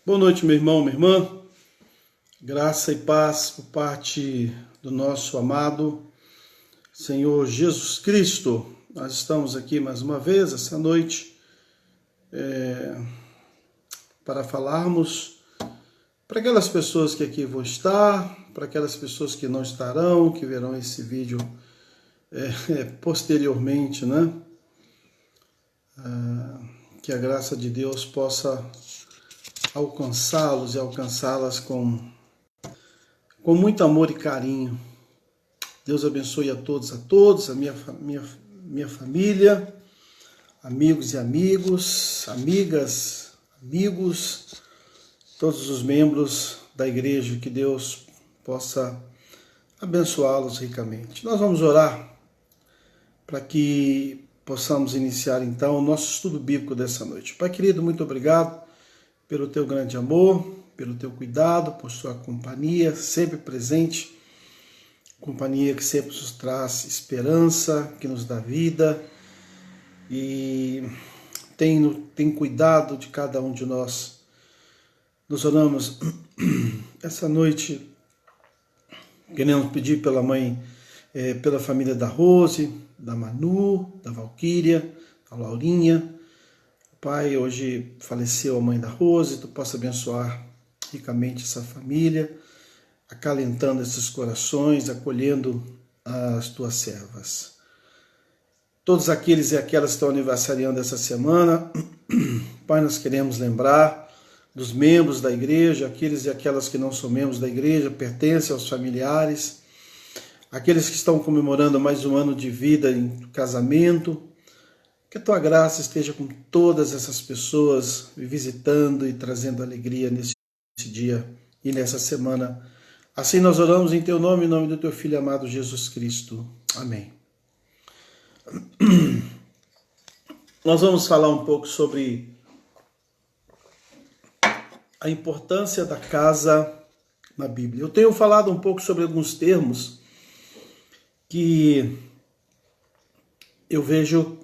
Boa noite, meu irmão, minha irmã. Graça e paz por parte do nosso amado Senhor Jesus Cristo. Nós estamos aqui mais uma vez essa noite para falarmos para aquelas pessoas que aqui vão estar, para aquelas pessoas que não estarão, que verão esse vídeo posteriormente, né? Que a graça de Deus possa alcançá-los e alcançá-las com muito amor e carinho. Deus abençoe a todos, a minha família, amigos e amigas, amigos, todos os membros da igreja, que Deus possa abençoá-los ricamente. Nós vamos orar para que possamos iniciar então o nosso estudo bíblico dessa noite. Pai querido, muito obrigado pelo teu grande amor, pelo teu cuidado, por sua companhia sempre presente, companhia que sempre nos traz esperança, que nos dá vida e tem cuidado de cada um de nós. Nós oramos essa noite, queremos pedir pela mãe, pela família da Rose, da Manu, da Valquíria, da Laurinha. Pai, hoje faleceu a mãe da Rose, tu possa abençoar ricamente essa família, acalentando esses corações, acolhendo as tuas servas. Todos aqueles e aquelas que estão aniversariando essa semana, Pai, nós queremos lembrar dos membros da igreja, aqueles e aquelas que não são membros da igreja, pertencem aos familiares, aqueles que estão comemorando mais um ano de vida em casamento. Que a tua graça esteja com todas essas pessoas, me visitando e trazendo alegria nesse dia e nessa semana. Assim nós oramos em teu nome, em nome do teu Filho amado Jesus Cristo. Amém. Nós vamos falar um pouco sobre a importância da casa na Bíblia. Eu tenho falado um pouco sobre alguns termos que eu vejo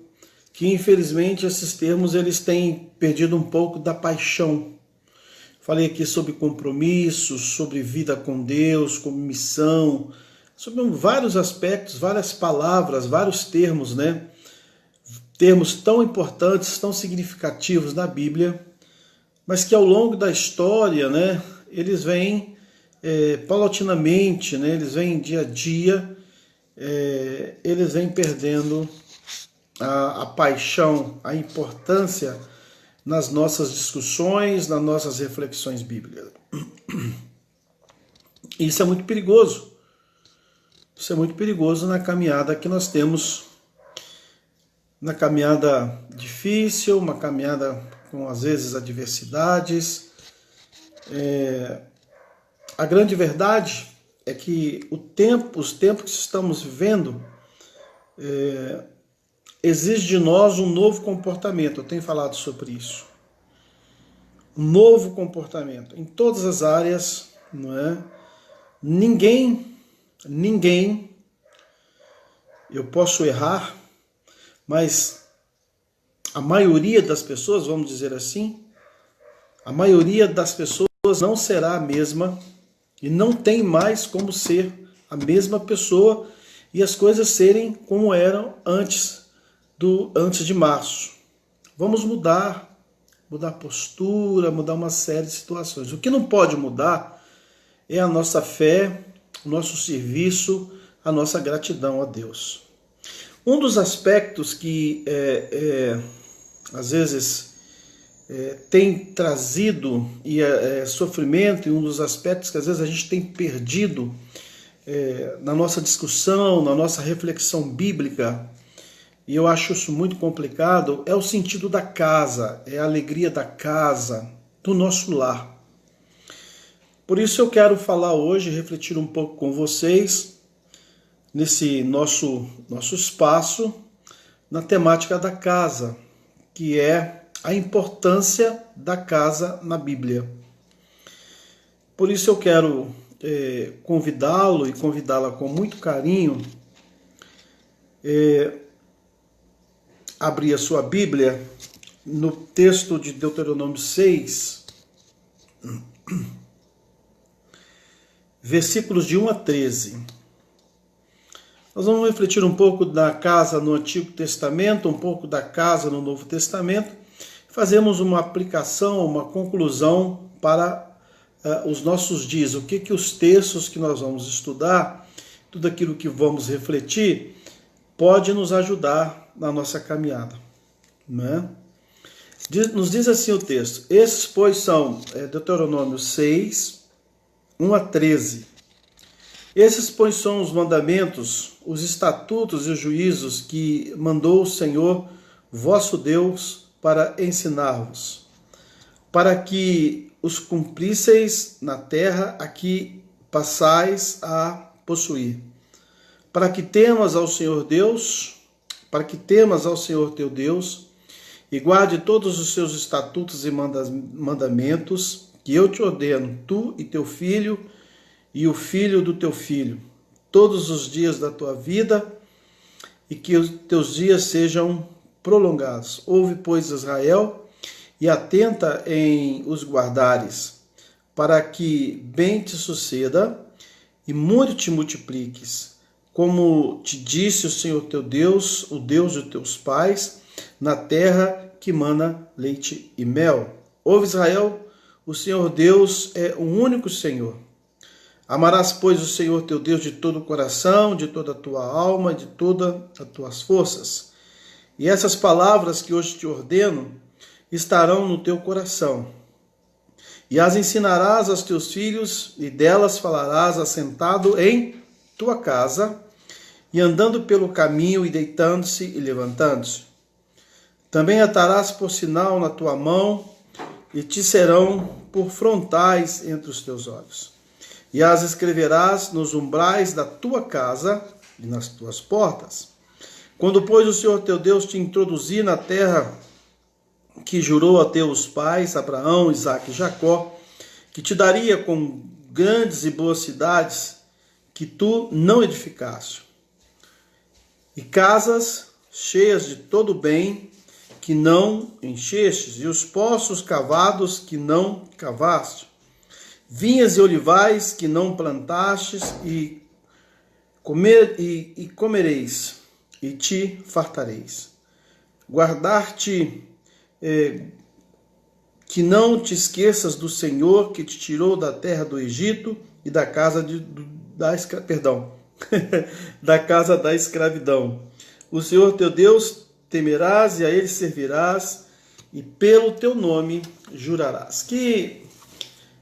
que infelizmente esses termos eles têm perdido um pouco da paixão. Falei aqui sobre compromisso, sobre vida com Deus, como missão, sobre vários aspectos, várias palavras, vários termos, né? Termos tão importantes, tão significativos na Bíblia, mas que ao longo da história, né, eles vêm paulatinamente, né, eles vêm dia a dia, eles vêm perdendo a paixão, a importância nas nossas discussões, nas nossas reflexões bíblicas. Isso é muito perigoso. Isso é muito perigoso na caminhada que nós temos, na caminhada difícil, uma caminhada com, às vezes, adversidades. A grande verdade é que os tempos que estamos vivendo exige de nós um novo comportamento. Eu tenho falado sobre isso. Um novo comportamento em todas as áreas, não é? Ninguém, eu posso errar, mas a maioria das pessoas, vamos dizer assim, a maioria das pessoas não será a mesma e não tem mais como ser a mesma pessoa e as coisas serem como eram antes de março. Vamos mudar postura, mudar uma série de situações. O que não pode mudar é a nossa fé, o nosso serviço, a nossa gratidão a Deus. Um dos aspectos que às vezes tem trazido sofrimento, e um dos aspectos que às vezes a gente tem perdido na nossa discussão, na nossa reflexão bíblica, e eu acho isso muito complicado, é o sentido da casa, é a alegria da casa, do nosso lar. Por isso eu quero falar hoje, refletir um pouco com vocês, nesse nosso espaço, na temática da casa, que é a importância da casa na Bíblia. Por isso eu quero convidá-lo e convidá-la com muito carinho, abrir a sua Bíblia no texto de Deuteronômio 6, versículos de 1 a 13. Nós vamos refletir um pouco da casa no Antigo Testamento, um pouco da casa no Novo Testamento. Fazemos uma aplicação, uma conclusão para os nossos dias. O que os textos que nós vamos estudar, tudo aquilo que vamos refletir, pode nos ajudar na nossa caminhada, né? Nos diz assim o texto: esses, pois, são Deuteronômio 6, 1 a 13. Esses, pois, são os mandamentos, os estatutos e os juízos que mandou o Senhor, vosso Deus, para ensinar-vos, para que os cumprisseis na terra a que passais a possuir, para que temas ao Senhor teu Deus, e guarde todos os seus estatutos e mandamentos, que eu te ordeno, tu e teu filho, e o filho do teu filho, todos os dias da tua vida, e que os teus dias sejam prolongados. Ouve, pois, Israel, e atenta em os guardares, para que bem te suceda, e muito te multipliques, como te disse o Senhor teu Deus, o Deus de teus pais, na terra que mana leite e mel. Ouve, Israel, o Senhor Deus é o único Senhor. Amarás, pois, o Senhor teu Deus de todo o coração, de toda a tua alma, de todas as tuas forças. E essas palavras que hoje te ordeno estarão no teu coração. E as ensinarás aos teus filhos, e delas falarás assentado em tua casa, e andando pelo caminho, e deitando-se e levantando-se. Também atarás por sinal na tua mão, e te serão por frontais entre os teus olhos. E as escreverás nos umbrais da tua casa e nas tuas portas. Quando, pois, o Senhor teu Deus te introduzir na terra que jurou a teus pais, Abraão, Isaque e Jacó, que te daria com grandes e boas cidades que tu não edificaste, e casas cheias de todo bem que não enchestes, e os poços cavados que não cavaste, vinhas e olivais que não plantastes, e comereis, e te fartareis. Guardar-te, que não te esqueças do Senhor que te tirou da terra do Egito e da casa da casa da escravidão. O Senhor teu Deus temerás e a ele servirás, e pelo teu nome jurarás. Que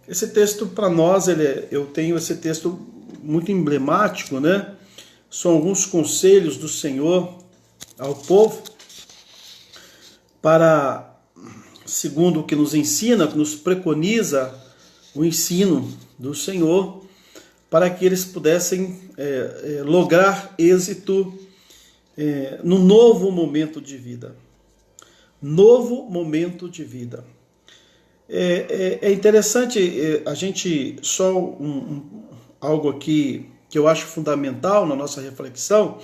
esse texto para nós, eu tenho esse texto muito emblemático, né? São alguns conselhos do Senhor ao povo para, segundo o que nos ensina, que nos preconiza o ensino do Senhor, para que eles pudessem lograr êxito no novo momento de vida. Novo momento de vida. É interessante a gente, só algo aqui que eu acho fundamental na nossa reflexão,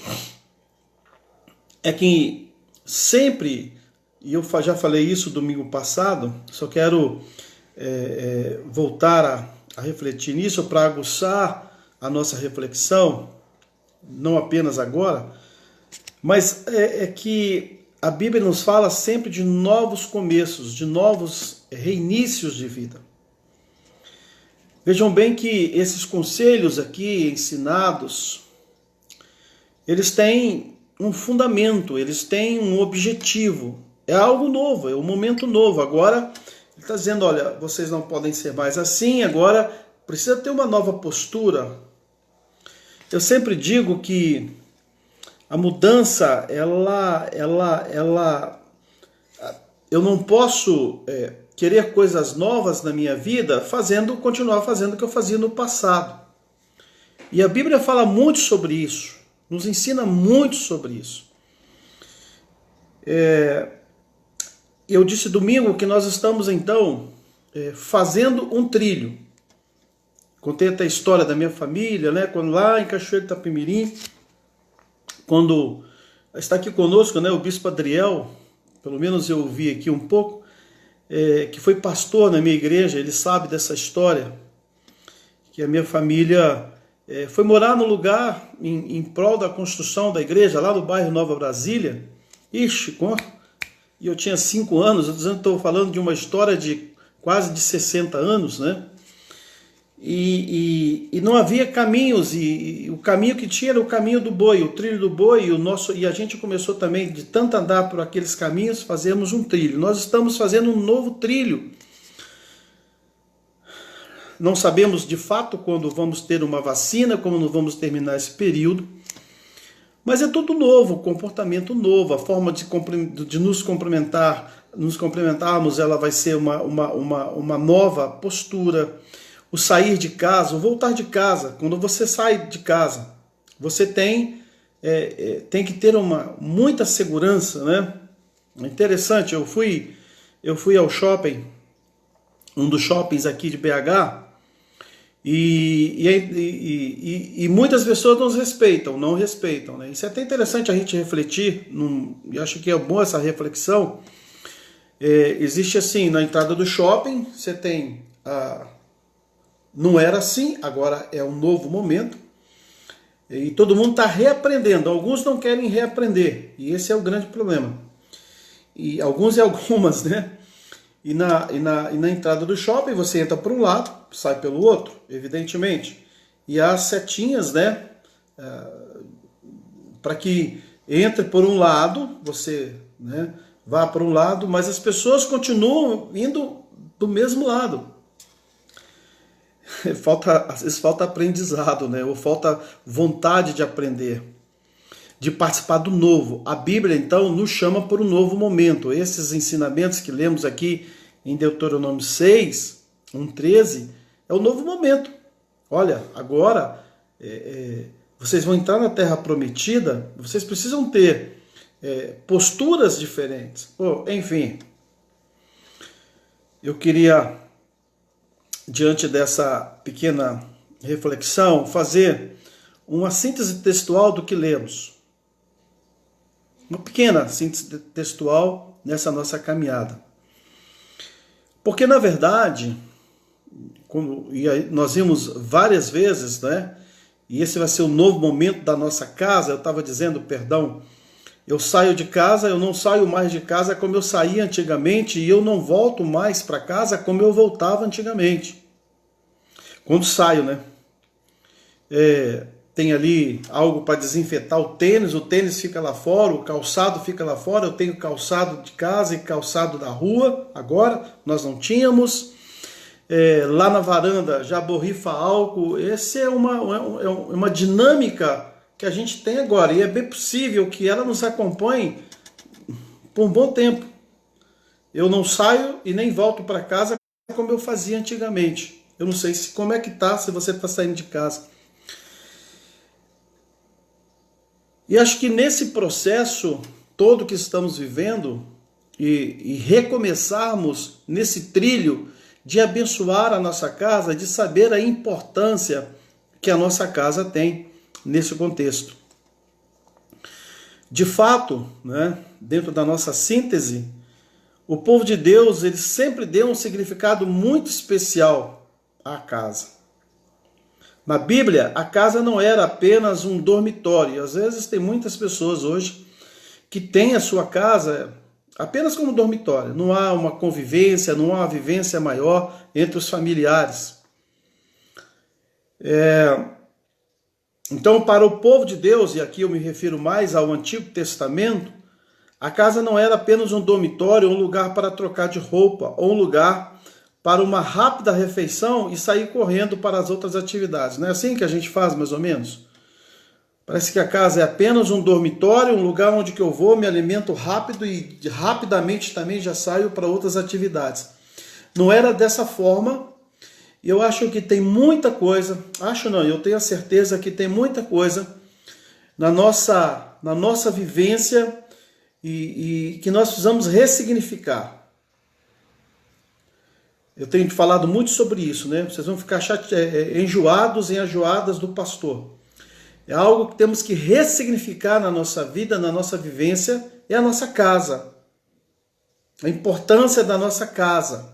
é que sempre, e eu já falei isso domingo passado, só quero voltar a refletir nisso para aguçar a nossa reflexão, não apenas agora, mas é que a Bíblia nos fala sempre de novos começos, de novos reinícios de vida. Vejam bem que esses conselhos aqui ensinados, eles têm um fundamento, eles têm um objetivo. É algo novo, é um momento novo. Agora, ele está dizendo, olha, vocês não podem ser mais assim, agora precisa ter uma nova postura. Eu sempre digo que a mudança, eu não posso querer coisas novas na minha vida continuar fazendo o que eu fazia no passado. E a Bíblia fala muito sobre isso, nos ensina muito sobre isso. Eu disse domingo que nós estamos então fazendo um trilho. Contei até a história da minha família, né? Quando lá em Cachoeiro de Itapemirim, quando está aqui conosco, né, o bispo Adriel, pelo menos eu ouvi aqui um pouco, que foi pastor na minha igreja, ele sabe dessa história, que a minha família foi morar no lugar em prol da construção da igreja, lá no bairro Nova Brasília. Ixi, e eu tinha 5 anos, estou falando de uma história de quase de 60 anos, né? E não havia caminhos, e o caminho que tinha era o caminho do boi, o trilho do boi, e a gente começou também, de tanto andar por aqueles caminhos, fazemos um trilho. Nós estamos fazendo um novo trilho. Não sabemos de fato quando vamos ter uma vacina, como não vamos terminar esse período, mas é tudo novo, comportamento novo, a forma de nos cumprimentarmos, ela vai ser uma nova postura. O sair de casa, o voltar de casa. Quando você sai de casa, você tem que ter muita segurança, né? É interessante, eu fui ao shopping, um dos shoppings aqui de BH, e muitas pessoas não respeitam, né? Isso é até interessante a gente refletir, e acho que é bom essa reflexão. Existe assim, na entrada do shopping, você tem não era assim, agora é um novo momento. E todo mundo está reaprendendo. Alguns não querem reaprender. E esse é o grande problema. E alguns e algumas, né? E na entrada do shopping, você entra por um lado, sai pelo outro, evidentemente. E há setinhas, né? Para que entre por um lado, você, né, vá por um lado, mas as pessoas continuam indo do mesmo lado. Às vezes falta aprendizado, né? Ou falta vontade de aprender, de participar do novo. A Bíblia, então, nos chama por um novo momento. Esses ensinamentos que lemos aqui em Deuteronômio 6, 1:13, é o novo momento. Olha, agora vocês vão entrar na Terra Prometida, vocês precisam ter posturas diferentes. Enfim, eu queria, diante dessa pequena reflexão, fazer uma síntese textual do que lemos. Uma pequena síntese textual nessa nossa caminhada. Porque, na verdade, nós vimos várias vezes, né? E esse vai ser o novo momento da nossa casa. Eu estava dizendo, eu saio de casa, eu não saio mais de casa como eu saía antigamente, e eu não volto mais para casa como eu voltava antigamente. Quando saio, né? Tem ali algo para desinfetar o tênis fica lá fora, o calçado fica lá fora. Eu tenho calçado de casa e calçado da rua, agora nós não tínhamos. Lá na varanda já borrifa álcool. Essa é uma dinâmica que a gente tem agora, e é bem possível que ela nos acompanhe por um bom tempo. Eu não saio e nem volto para casa como eu fazia antigamente. Eu não sei como é que tá, se você está saindo de casa. E acho que nesse processo todo que estamos vivendo, e recomeçarmos nesse trilho de abençoar a nossa casa, de saber a importância que a nossa casa tem nesse contexto. De fato, né, dentro da nossa síntese, o povo de Deus, ele sempre deu um significado muito especial à casa. Na Bíblia, a casa não era apenas um dormitório. Às vezes tem muitas pessoas hoje que têm a sua casa apenas como dormitório. Não há uma convivência, não há uma vivência maior entre os familiares. Então, para o povo de Deus, e aqui eu me refiro mais ao Antigo Testamento, a casa não era apenas um dormitório, um lugar para trocar de roupa, ou um lugar para uma rápida refeição e sair correndo para as outras atividades. Não é assim que a gente faz, mais ou menos? Parece que a casa é apenas um dormitório, um lugar onde que eu vou, me alimento rápido e rapidamente também já saio para outras atividades. Não era dessa forma. Eu acho que tem muita coisa, eu tenho a certeza que tem muita coisa na nossa vivência e que nós precisamos ressignificar. Eu tenho falado muito sobre isso, né? Vocês vão ficar enjoados e enjoadas do pastor. É algo que temos que ressignificar na nossa vida, na nossa vivência, é a nossa casa. a importância da nossa casa.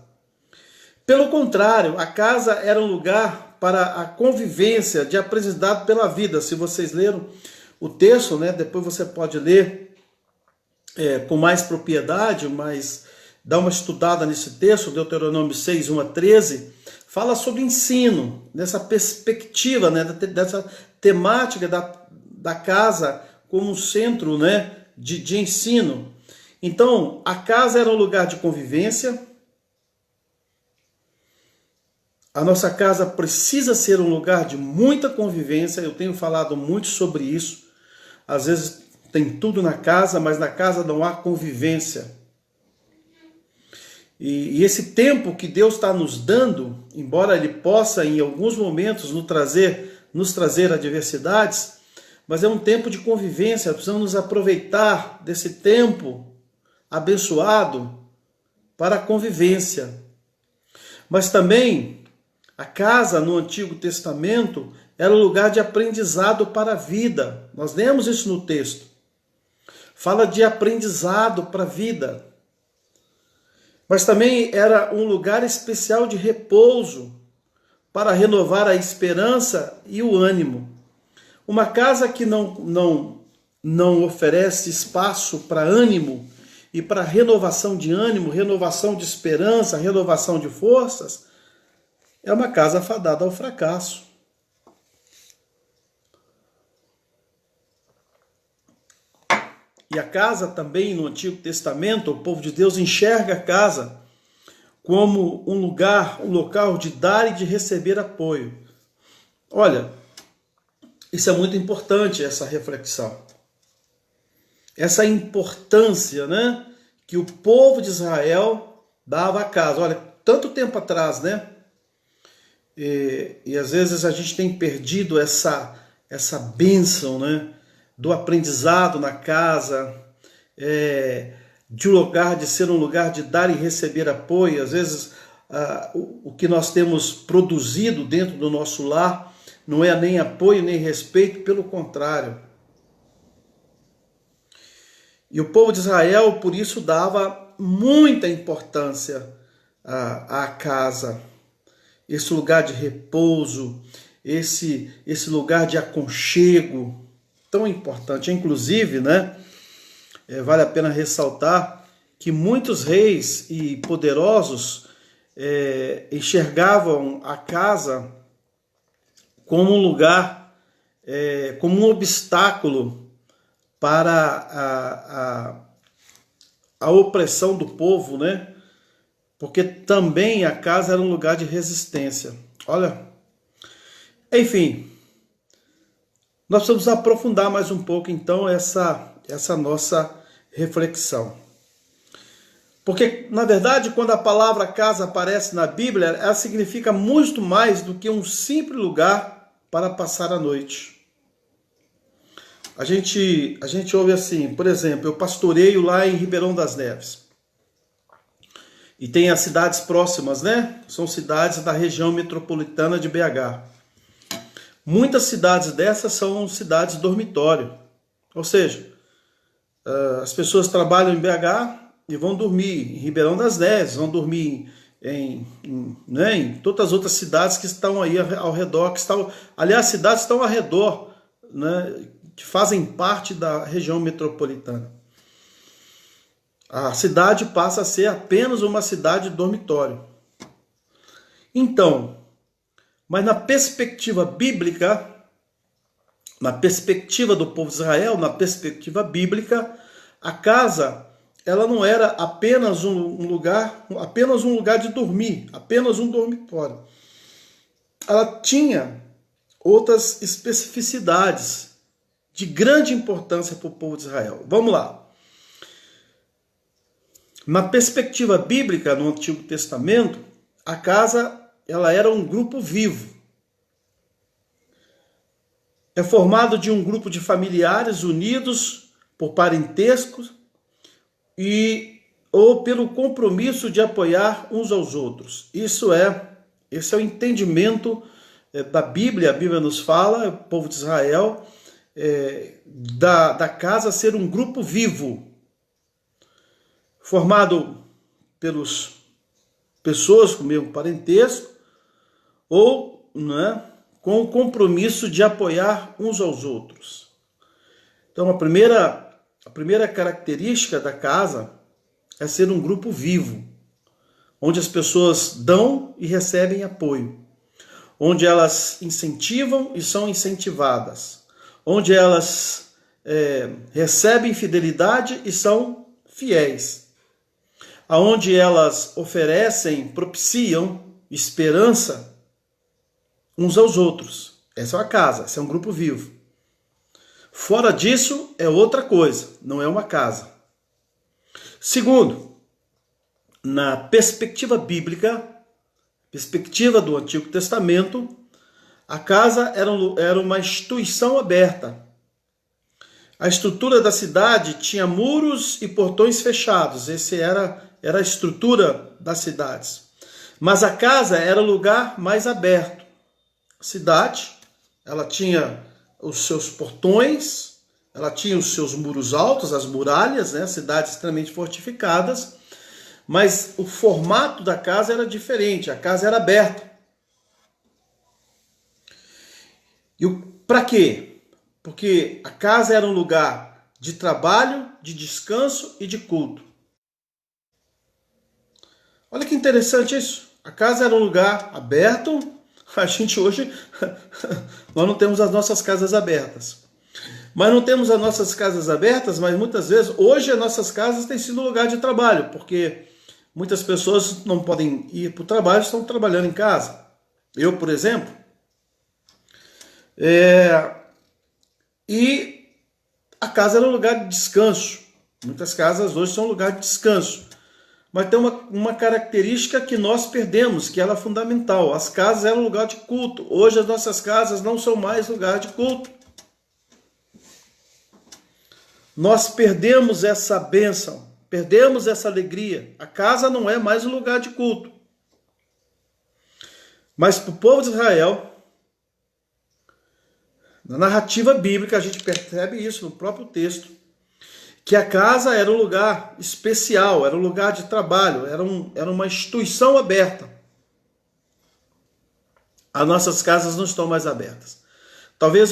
Pelo contrário, a casa era um lugar para a convivência de aprendizado pela vida. Se vocês leram o texto, né, depois você pode ler com mais propriedade, mas dá uma estudada nesse texto, Deuteronômio 6, 1 a 13, fala sobre ensino, nessa perspectiva, né, dessa temática da casa como um centro, né, de ensino. Então, a casa era um lugar de convivência. A nossa casa precisa ser um lugar de muita convivência. Eu tenho falado muito sobre isso. Às vezes tem tudo na casa, mas na casa não há convivência. E esse tempo que Deus está nos dando, embora Ele possa em alguns momentos nos trazer adversidades, mas é um tempo de convivência. Precisamos nos aproveitar desse tempo abençoado para a convivência. Mas também a casa no Antigo Testamento era um lugar de aprendizado para a vida. Nós lemos isso no texto. Fala de aprendizado para a vida. Mas também era um lugar especial de repouso para renovar a esperança e o ânimo. Uma casa que não oferece espaço para ânimo e para renovação de ânimo, renovação de esperança, renovação de forças, é uma casa fadada ao fracasso. E a casa também, no Antigo Testamento, o povo de Deus enxerga a casa como um local de dar e de receber apoio. Olha, isso é muito importante, essa reflexão. Essa importância, né, que o povo de Israel dava à casa. Olha, tanto tempo atrás, né? E às vezes a gente tem perdido essa bênção, né, do aprendizado na casa, de um lugar, de ser um lugar de dar e receber apoio. Às vezes o que nós temos produzido dentro do nosso lar não é nem apoio nem respeito, pelo contrário. E o povo de Israel, por isso, dava muita importância à casa, esse lugar de repouso, esse lugar de aconchego, tão importante. Inclusive, né, vale a pena ressaltar que muitos reis e poderosos enxergavam a casa como um lugar, como um obstáculo para a opressão do povo, né? Porque também a casa era um lugar de resistência. Olha, enfim, nós precisamos aprofundar mais um pouco, então, essa nossa reflexão. Porque, na verdade, quando a palavra casa aparece na Bíblia, ela significa muito mais do que um simples lugar para passar a noite. A gente ouve assim, por exemplo, eu pastoreio lá em Ribeirão das Neves. E tem as cidades próximas, né? São cidades da região metropolitana de BH. Muitas cidades dessas são cidades dormitório. Ou seja, as pessoas trabalham em BH e vão dormir em Ribeirão das Neves, vão dormir em todas as outras cidades que estão aí ao redor. Aliás, cidades estão ao redor, né, que fazem parte da região metropolitana. A cidade passa a ser apenas uma cidade dormitório. Então, mas na perspectiva bíblica, na perspectiva do povo de Israel, na perspectiva bíblica, a casa, ela não era apenas um lugar de dormir, apenas um dormitório. Ela tinha outras especificidades de grande importância para o povo de Israel. Vamos lá. Na perspectiva bíblica, no Antigo Testamento, a casa, ela era um grupo vivo. É formado de um grupo de familiares unidos por parentesco ou pelo compromisso de apoiar uns aos outros. Esse é o entendimento da Bíblia. A Bíblia nos fala, o povo de Israel, da casa ser um grupo vivo, formado pelas pessoas com o mesmo parentesco, ou, né, com o compromisso de apoiar uns aos outros. Então, a primeira característica da casa é ser um grupo vivo, onde as pessoas dão e recebem apoio, onde elas incentivam e são incentivadas, onde elas recebem fidelidade e são fiéis, aonde elas oferecem, propiciam esperança uns aos outros. Essa é uma casa, esse é um grupo vivo. Fora disso é outra coisa, não é uma casa. Segundo, na perspectiva bíblica, perspectiva do Antigo Testamento, a casa era uma instituição aberta. A estrutura da cidade tinha muros e portões fechados. Essa era a estrutura das cidades. Mas a casa era o lugar mais aberto. A cidade, ela tinha os seus portões, ela tinha os seus muros altos, as muralhas, né? Cidades extremamente fortificadas, mas o formato da casa era diferente, a casa era aberta. E para quê? Porque a casa era um lugar de trabalho, de descanso e de culto. Olha que interessante isso. A casa era um lugar aberto. A gente hoje, nós não temos as nossas casas abertas. Mas não temos as nossas casas abertas, mas muitas vezes, hoje as nossas casas têm sido lugar de trabalho, porque muitas pessoas não podem ir para o trabalho, estão trabalhando em casa. Eu, por exemplo, e a casa era um lugar de descanso. Muitas casas hoje são um lugar de descanso. Mas tem uma característica que nós perdemos, que ela é fundamental. As casas eram lugar de culto. Hoje as nossas casas não são mais lugar de culto. Nós perdemos essa bênção, perdemos essa alegria. A casa não é mais um lugar de culto. Mas para o povo de Israel, na narrativa bíblica, a gente percebe isso no próprio texto, que a casa era um lugar especial, era um lugar de trabalho, era uma instituição aberta. As nossas casas não estão mais abertas. Talvez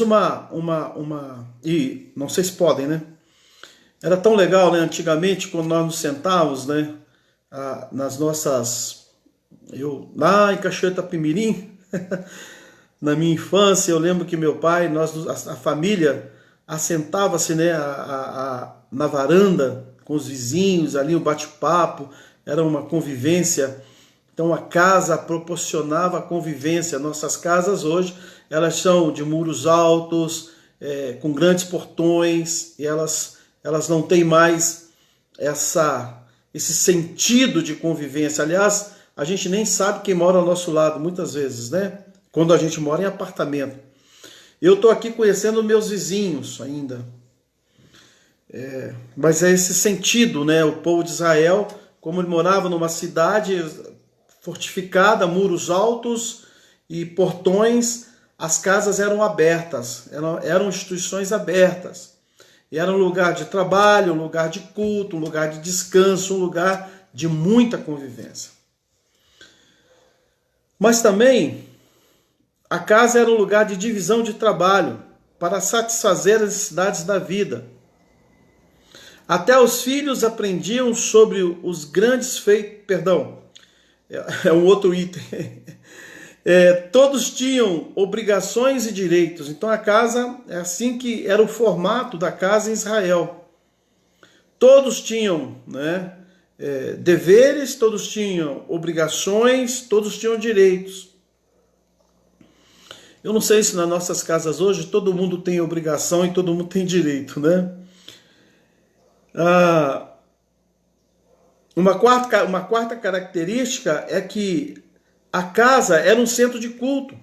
e não sei se podem, né? Era tão legal, né? Antigamente, quando nós nos sentávamos, né? Nas nossas... lá em Cachoeira Itapemirim, na minha infância, eu lembro que meu pai, a família, assentava-se, né, na varanda com os vizinhos, ali o bate-papo, era uma convivência. Então a casa proporcionava a convivência. Nossas casas hoje, elas são de muros altos, com grandes portões, e elas não têm mais esse sentido de convivência. Aliás, a gente nem sabe quem mora ao nosso lado, muitas vezes, né? Quando a gente mora em apartamento. Eu estou aqui conhecendo meus vizinhos ainda. Mas é esse sentido, né? O povo de Israel, como ele morava numa cidade fortificada, muros altos e portões, as casas eram abertas, eram instituições abertas. E era um lugar de trabalho, um lugar de culto, um lugar de descanso, um lugar de muita convivência. Mas também a casa era um lugar de divisão de trabalho para satisfazer as necessidades da vida. Até os filhos aprendiam sobre os grandes feitos... Perdão, é um outro item. Todos tinham obrigações e direitos. Então a casa, é assim que era o formato da casa em Israel. Todos tinham, né, deveres, todos tinham obrigações, todos tinham direitos. Eu não sei se nas nossas casas hoje todo mundo tem obrigação e todo mundo tem direito, né? Uma quarta característica é que a casa era um centro de culto.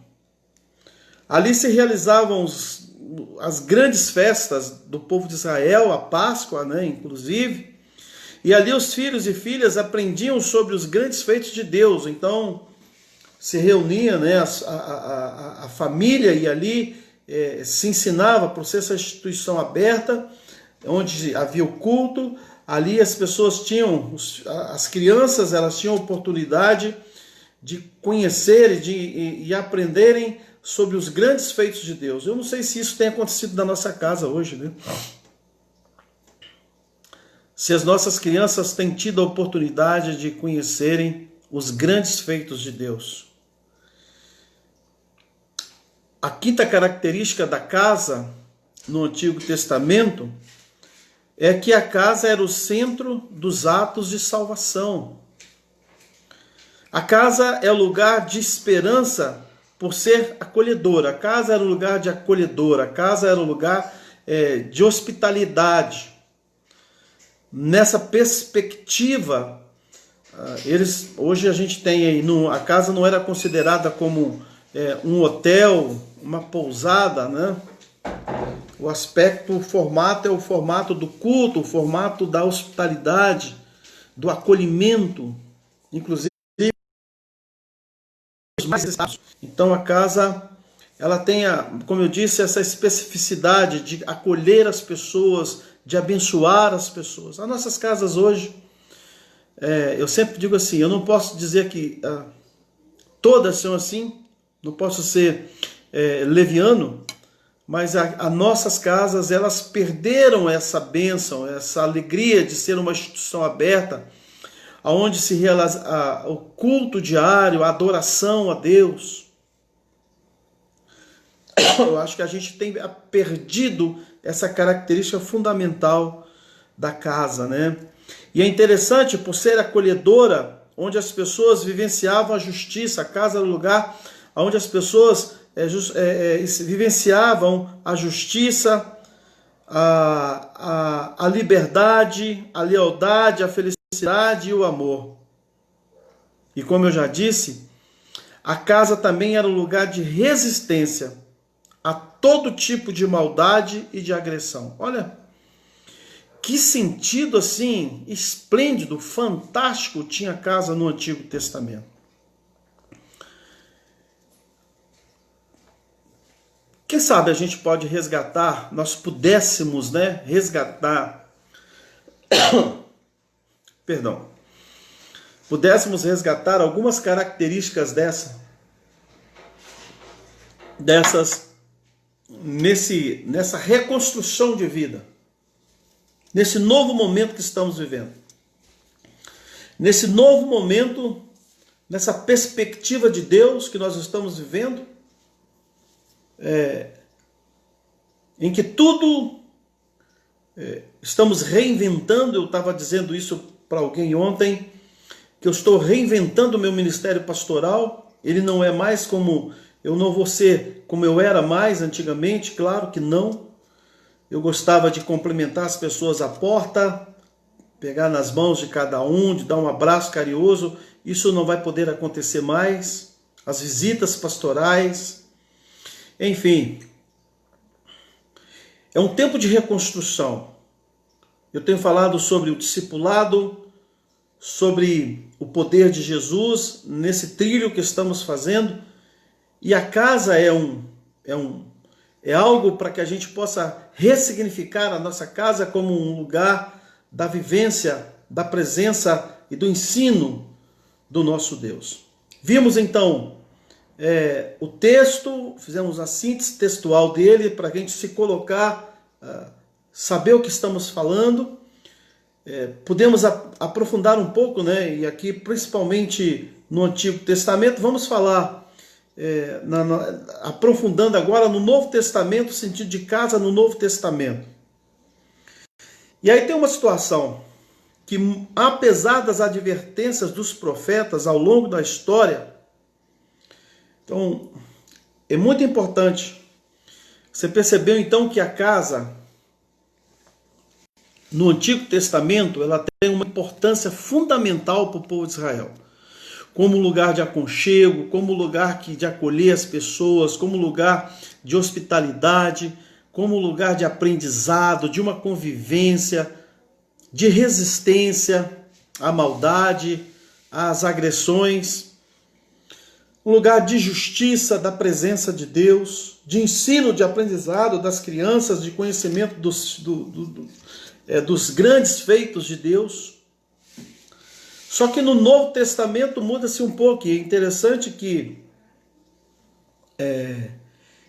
Ali se realizavam as grandes festas do povo de Israel, a Páscoa, né, inclusive. E ali os filhos e filhas aprendiam sobre os grandes feitos de Deus. Então se reunia, né, a família, e ali se ensinava por ser essa instituição aberta, onde havia o culto. Ali as pessoas tinham, as crianças, elas tinham oportunidade de conhecer e aprenderem sobre os grandes feitos de Deus. Eu não sei se isso tem acontecido na nossa casa hoje, né? Se as nossas crianças têm tido a oportunidade de conhecerem os grandes feitos de Deus. A quinta característica da casa no Antigo Testamento é que a casa era o centro dos atos de salvação. A casa é o lugar de esperança por ser acolhedora. A casa era o lugar de acolhedora. A casa era o lugar de hospitalidade. Nessa perspectiva, hoje a gente tem aí, a casa não era considerada como um hotel, uma pousada, né? O aspecto, o formato é o formato do culto, o formato da hospitalidade, do acolhimento, inclusive os mais necessitados. Então a casa, ela tem, como eu disse, essa especificidade de acolher as pessoas, de abençoar as pessoas. As nossas casas hoje, eu sempre digo assim, eu não posso dizer que todas são assim, não posso ser leviano, mas as nossas casas, elas perderam essa bênção, essa alegria de ser uma instituição aberta, onde se realiza o culto diário, a adoração a Deus. Eu acho que a gente tem perdido essa característica fundamental da casa, né? E é interessante, por ser acolhedora, onde as pessoas vivenciavam a justiça. A casa era o lugar onde as pessoas vivenciavam a justiça, a liberdade, a lealdade, a felicidade e o amor. E como eu já disse, a casa também era um lugar de resistência a todo tipo de maldade e de agressão. Olha, que sentido assim esplêndido, fantástico tinha a casa no Antigo Testamento. Quem sabe a gente pode resgatar, nós pudéssemos, né, resgatar, pudéssemos resgatar algumas características dessas nessa reconstrução de vida, nesse novo momento que estamos vivendo, nesse novo momento, nessa perspectiva de Deus que nós estamos vivendo, em que tudo estamos reinventando. Eu estava dizendo isso para alguém ontem, que eu estou reinventando o meu ministério pastoral. Ele não é mais como, eu não vou ser como eu era mais antigamente, claro que não. Eu gostava de cumprimentar as pessoas à porta, pegar nas mãos de cada um, de dar um abraço carinhoso. Isso não vai poder acontecer mais. As visitas pastorais, enfim, é um tempo de reconstrução. Eu tenho falado sobre o discipulado, sobre o poder de Jesus nesse trilho que estamos fazendo, e a casa é algo para que a gente possa ressignificar a nossa casa como um lugar da vivência, da presença e do ensino do nosso Deus. Vimos então o texto, fizemos a síntese textual dele para a gente se colocar, saber o que estamos falando. Podemos aprofundar um pouco, né? E aqui principalmente no Antigo Testamento, vamos falar, aprofundando agora no Novo Testamento, o sentido de casa no Novo Testamento. E aí tem uma situação que, apesar das advertências dos profetas ao longo da história, então, é muito importante. Você percebeu então que a casa no Antigo Testamento, ela tem uma importância fundamental para o povo de Israel, como lugar de aconchego, como lugar de acolher as pessoas, como lugar de hospitalidade, como lugar de aprendizado, de uma convivência, de resistência à maldade, às agressões, um lugar de justiça, da presença de Deus, de ensino, de aprendizado das crianças, de conhecimento dos grandes feitos de Deus. Só que no Novo Testamento muda-se um pouco, e é interessante que,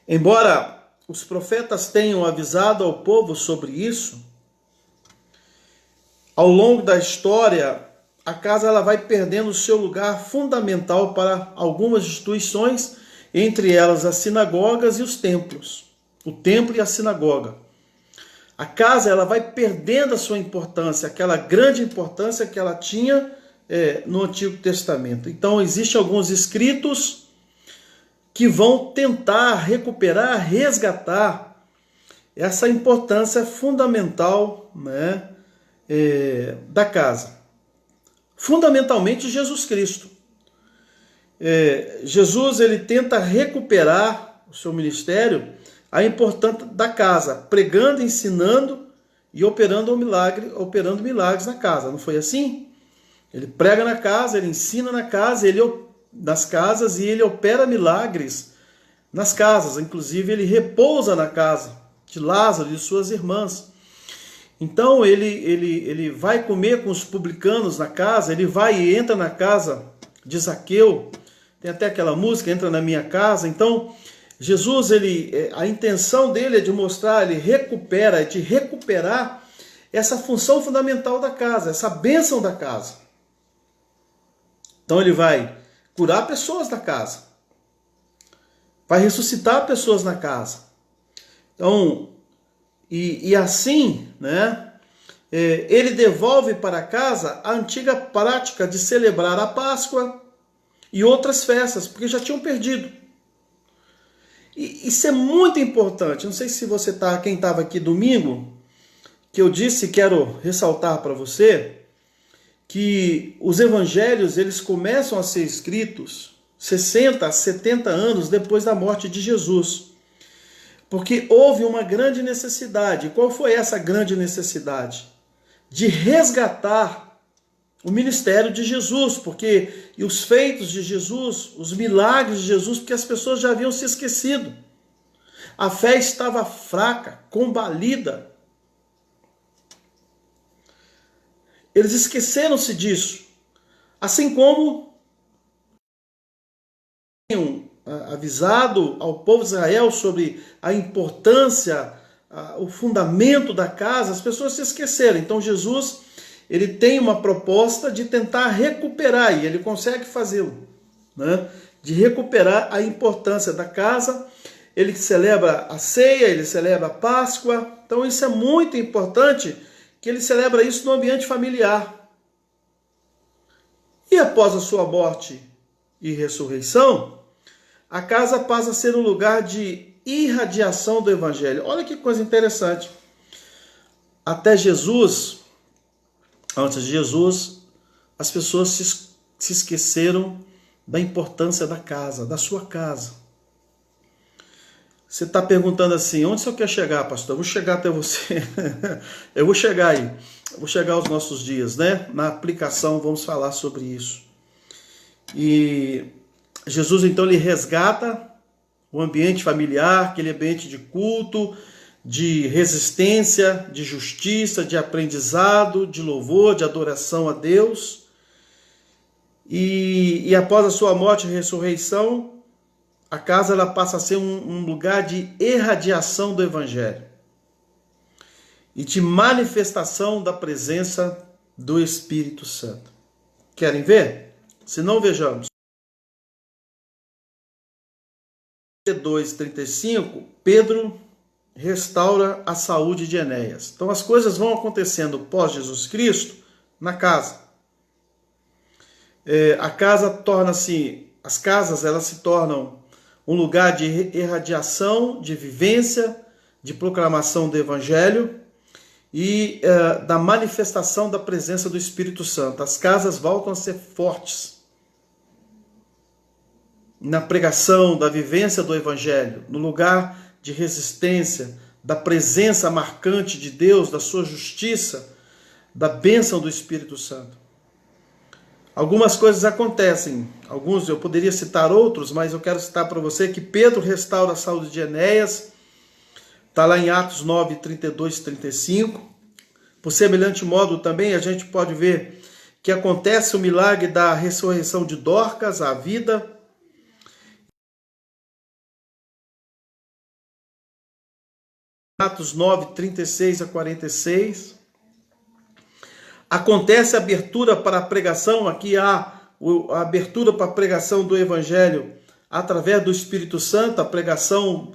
embora os profetas tenham avisado ao povo sobre isso, ao longo da história, a casa ela vai perdendo o seu lugar fundamental para algumas instituições, entre elas as sinagogas e os templos. O templo e a sinagoga. A casa ela vai perdendo a sua importância, aquela grande importância que ela tinha no Antigo Testamento. Então, existem alguns escritos que vão tentar recuperar, resgatar essa importância fundamental, né, da casa. Fundamentalmente Jesus Cristo. Jesus ele tenta recuperar o seu ministério, a importância da casa, pregando, ensinando e operando milagres na casa. Não foi assim? Ele prega na casa, ele ensina na casa, nas casas, e ele opera milagres nas casas. Inclusive ele repousa na casa de Lázaro e de suas irmãs. Então ele vai comer com os publicanos na casa, ele vai e entra na casa de Zaqueu. Tem até aquela música, entra na minha casa. Então Jesus, a intenção dele é de mostrar, de recuperar essa função fundamental da casa, essa bênção da casa. Então ele vai curar pessoas da casa, vai ressuscitar pessoas na casa. Então, e assim, né, ele devolve para casa a antiga prática de celebrar a Páscoa e outras festas, porque já tinham perdido. E isso é muito importante. Não sei se você quem estava aqui domingo, que eu disse, quero ressaltar para você, que os evangelhos eles começam a ser escritos 60 a 70 anos depois da morte de Jesus. Porque houve uma grande necessidade. Qual foi essa grande necessidade? De resgatar o ministério de Jesus, e os feitos de Jesus, os milagres de Jesus, porque as pessoas já haviam se esquecido. A fé estava fraca, combalida. Eles esqueceram-se disso. Assim como tinham avisado ao povo de Israel sobre a importância, o fundamento da casa, as pessoas se esqueceram. Então Jesus, ele tem uma proposta de tentar recuperar, e ele consegue fazê-lo, né? De recuperar a importância da casa. Ele celebra a ceia, ele celebra a Páscoa. Então isso é muito importante, que ele celebra isso no ambiente familiar. E após a sua morte e ressurreição, a casa passa a ser um lugar de irradiação do Evangelho. Olha que coisa interessante. Até Jesus, antes de Jesus, as pessoas se esqueceram da importância da casa, da sua casa. Você está perguntando assim, onde você quer chegar, pastor? Eu vou chegar até você. Eu vou chegar aí. Eu vou chegar aos nossos dias, né? Na aplicação vamos falar sobre isso. E Jesus, então, ele resgata o ambiente familiar, aquele ambiente de culto, de resistência, de justiça, de aprendizado, de louvor, de adoração a Deus. E após a sua morte e ressurreição, a casa ela passa a ser um lugar de irradiação do Evangelho e de manifestação da presença do Espírito Santo. Querem ver? Se não, vejamos. 2:35, Pedro restaura a saúde de Enéas. Então as coisas vão acontecendo pós Jesus Cristo na casa. As casas elas se tornam um lugar de irradiação, de vivência, de proclamação do Evangelho e da manifestação da presença do Espírito Santo. As casas voltam a ser fortes na pregação, da vivência do Evangelho, no lugar de resistência, da presença marcante de Deus, da sua justiça, da bênção do Espírito Santo. Algumas coisas acontecem, alguns eu poderia citar outros, mas eu quero citar para você que Pedro restaura a saúde de Enéas, está lá em Atos 9, 32, 35. Por semelhante modo, também a gente pode ver que acontece o milagre da ressurreição de Dorcas à vida. Atos 9, 36 a 46. Acontece a abertura para a pregação, aqui há a abertura para a pregação do Evangelho através do Espírito Santo, a pregação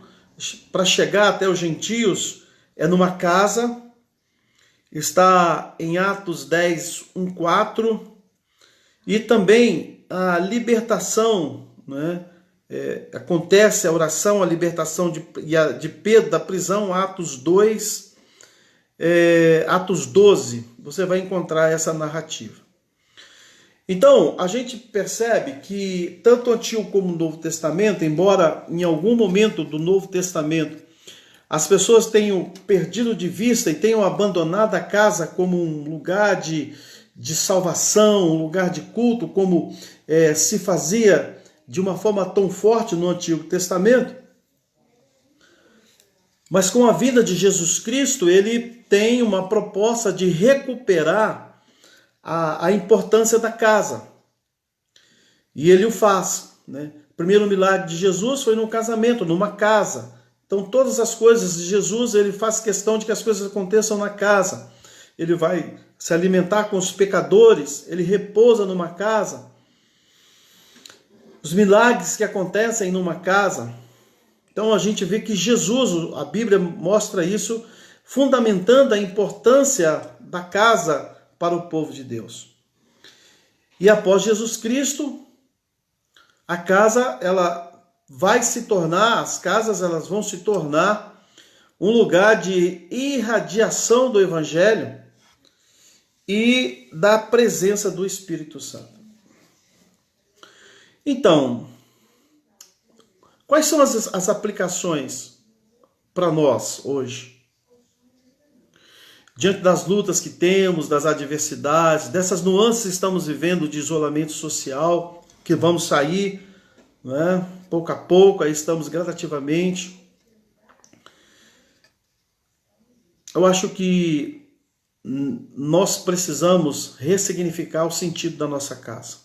para chegar até os gentios é numa casa, está em Atos 10, 1, 4, e também a libertação, né? Acontece a oração, a libertação de Pedro da prisão, Atos 2, Atos 12, você vai encontrar essa narrativa. Então, a gente percebe que tanto o Antigo como o Novo Testamento, embora em algum momento do Novo Testamento as pessoas tenham perdido de vista e tenham abandonado a casa como um lugar de salvação, um lugar de culto, como se fazia de uma forma tão forte no Antigo Testamento, mas com a vida de Jesus Cristo, ele tem uma proposta de recuperar a importância da casa. E ele o faz, né? O primeiro milagre de Jesus foi num casamento, numa casa. Então todas as coisas de Jesus, ele faz questão de que as coisas aconteçam na casa. Ele vai se alimentar com os pecadores, ele repousa numa casa. Os milagres que acontecem numa casa. Então a gente vê que Jesus, a Bíblia mostra isso, fundamentando a importância da casa para o povo de Deus. E após Jesus Cristo, a casa, ela vai se tornar, as casas elas vão se tornar um lugar de irradiação do Evangelho e da presença do Espírito Santo. Então, quais são as aplicações para nós hoje? Diante das lutas que temos, das adversidades, dessas nuances que estamos vivendo de isolamento social, que vamos sair, né, pouco a pouco, aí estamos gradativamente. Eu acho que nós precisamos ressignificar o sentido da nossa casa.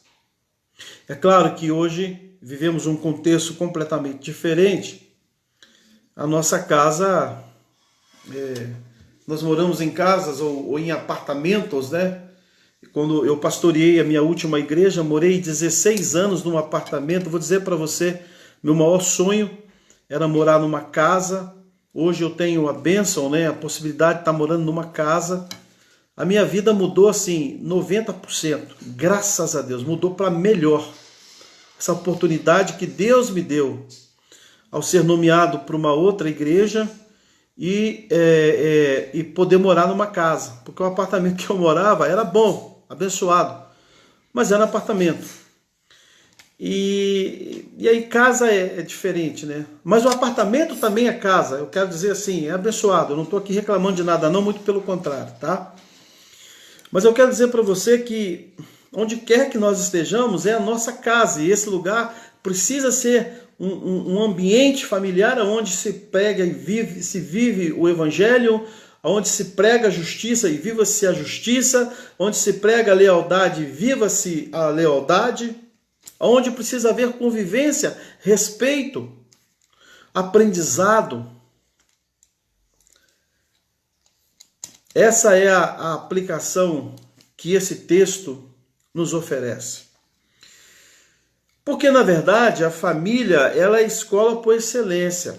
É claro que hoje vivemos um contexto completamente diferente. A nossa casa, nós moramos em casas ou em apartamentos, né? Quando eu pastoreei a minha última igreja, morei 16 anos num apartamento. Vou dizer para você, meu maior sonho era morar numa casa. Hoje eu tenho a bênção, né? A possibilidade de estar morando numa casa. A minha vida mudou assim, 90%. Graças a Deus, mudou para melhor. Essa oportunidade que Deus me deu ao ser nomeado para uma outra igreja e poder morar numa casa. Porque o apartamento que eu morava era bom, abençoado, mas era um apartamento. E aí casa é diferente, né? Mas o apartamento também é casa, eu quero dizer assim, é abençoado. Eu não estou aqui reclamando de nada não, muito pelo contrário, tá? Mas eu quero dizer para você que onde quer que nós estejamos é a nossa casa, e esse lugar precisa ser um ambiente familiar onde se prega e se vive o Evangelho, onde se prega a justiça e viva-se a justiça, onde se prega a lealdade e viva-se a lealdade, onde precisa haver convivência, respeito, aprendizado. Essa é a aplicação que esse texto nos oferece. Porque, na verdade, a família ela é a escola por excelência.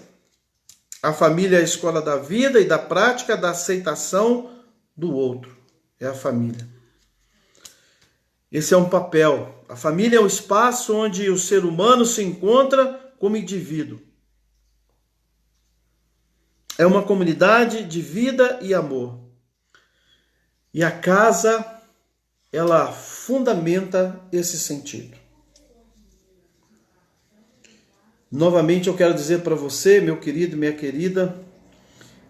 A família é a escola da vida e da prática da aceitação do outro. É a família. Esse é um papel. A família é o espaço onde o ser humano se encontra como indivíduo. É uma comunidade de vida e amor. E a casa, ela fundamenta esse sentido. Novamente eu quero dizer para você, meu querido e minha querida,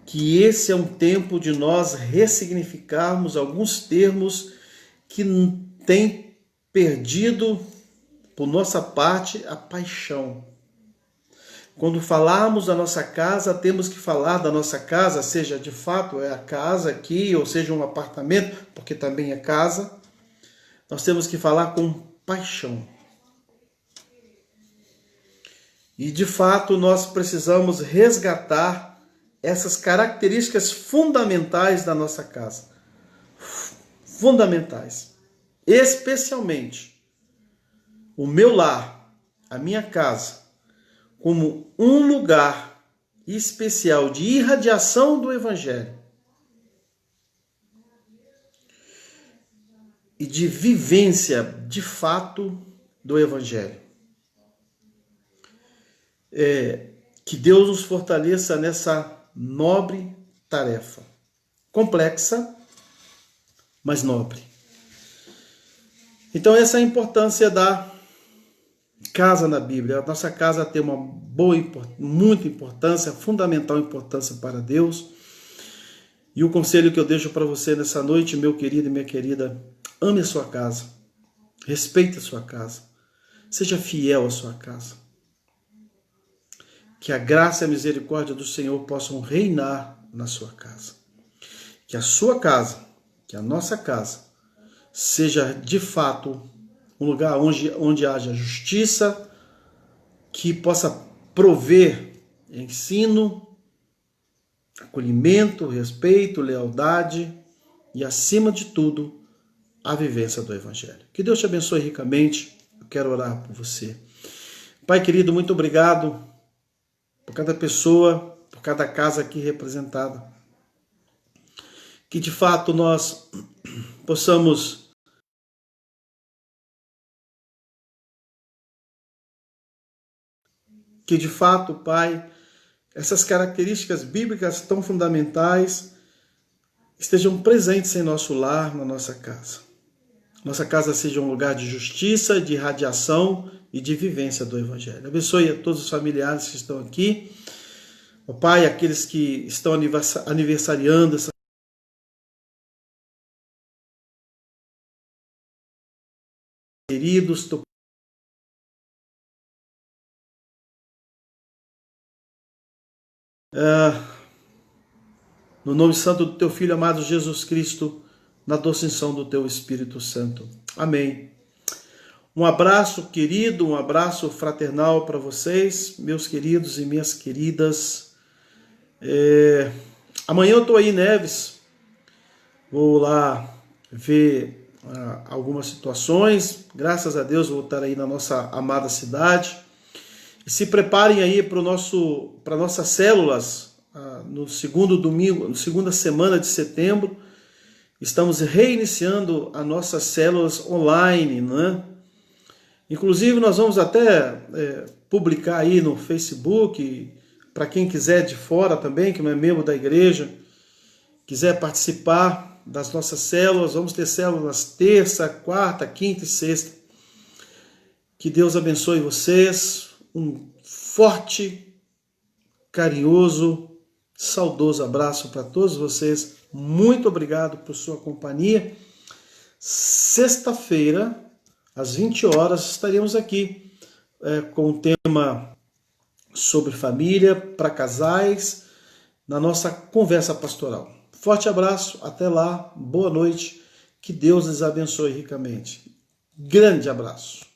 que esse é um tempo de nós ressignificarmos alguns termos que têm perdido, por nossa parte, a paixão. Quando falarmos da nossa casa, temos que falar da nossa casa, seja de fato é a casa aqui, ou seja um apartamento, porque também é casa. Nós temos que falar com paixão. E de fato nós precisamos resgatar essas características fundamentais da nossa casa. Fundamentais. Especialmente o meu lar, a minha casa, como um lugar especial de irradiação do Evangelho e de vivência de fato do Evangelho. Que Deus nos fortaleça nessa nobre tarefa, complexa, mas nobre. Então essa é a importância da casa na Bíblia. A nossa casa tem uma muita importância, fundamental importância para Deus. E o conselho que eu deixo para você nessa noite, meu querido e minha querida, ame a sua casa, respeite a sua casa, seja fiel à sua casa. Que a graça e a misericórdia do Senhor possam reinar na sua casa. Que a sua casa, que a nossa casa, seja de fato um lugar onde haja justiça, que possa prover ensino, acolhimento, respeito, lealdade e, acima de tudo, a vivência do Evangelho. Que Deus te abençoe ricamente. Eu quero orar por você. Pai querido, muito obrigado por cada pessoa, por cada casa aqui representada. Que de fato nós possamos que de fato, Pai, essas características bíblicas tão fundamentais estejam presentes em nosso lar, na nossa casa. Nossa casa seja um lugar de justiça, de irradiação e de vivência do Evangelho. Abençoe a todos os familiares que estão aqui. Ó Pai, aqueles que estão aniversariando essa queridos, no nome santo do teu Filho amado Jesus Cristo, na doce unção do teu Espírito Santo. Amém. Um abraço querido, um abraço fraternal para vocês, meus queridos e minhas queridas. Amanhã eu estou aí em Neves, vou lá ver algumas situações. Graças a Deus vou estar aí na nossa amada cidade. E se preparem aí para nossas células no segundo domingo, na segunda semana de setembro. Estamos reiniciando as nossas células online, né? Inclusive nós vamos até publicar aí no Facebook, para quem quiser de fora também, que não é membro da igreja, quiser participar das nossas células. Vamos ter células terça, quarta, quinta e sexta. Que Deus abençoe vocês. Um forte, carinhoso, saudoso abraço para todos vocês. Muito obrigado por sua companhia. Sexta-feira, às 20 horas, estaremos aqui com o tema sobre família para casais, na nossa conversa pastoral. Forte abraço, até lá, boa noite, que Deus les abençoe ricamente. Grande abraço.